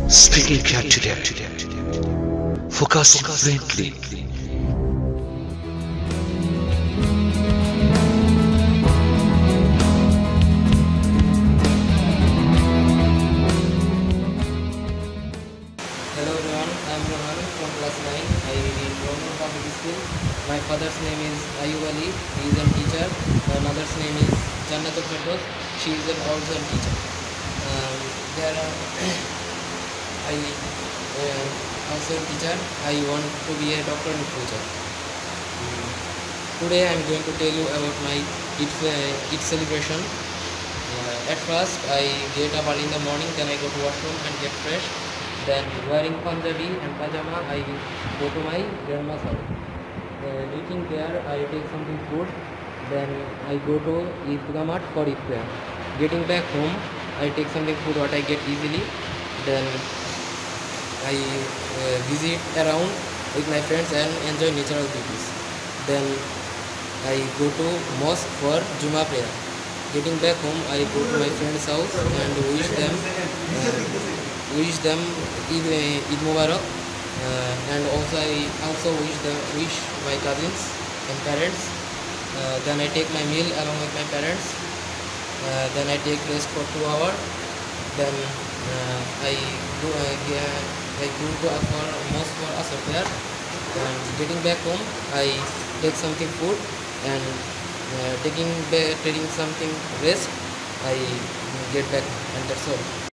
Speaking today, focusing brilliantly. Hello everyone, I am Ruhan from class 9. I read Roman Public School. My father's name is Ayub Ali, he is a teacher. My mother's name is Jannatul Firdaus, she is also a teacher. There are I also a teacher. I want to be a doctor in future. Today I am going to tell you about my Eid celebration. At first I get up early in the morning, then I go to washroom and get fresh. Then wearing Punjabi and pajama, I go to my grandma's house. Reaching there, I take something food. Then I go to Eidgah Mat for iftar. Getting back home, I take something food what I get easily. Then I visit around with my friends and enjoy natural beauties. Then I go to mosque for Juma prayer. Getting back home, I go to my friend's house and wish them Eid Mubarak, and also I wish my cousins and parents. Then I take my meal along with my parents. Then I take rest for 2 hours. Then I go to for mosque for Asr prayer. And getting back home, I take something food and taking something rest. I get back and that's all.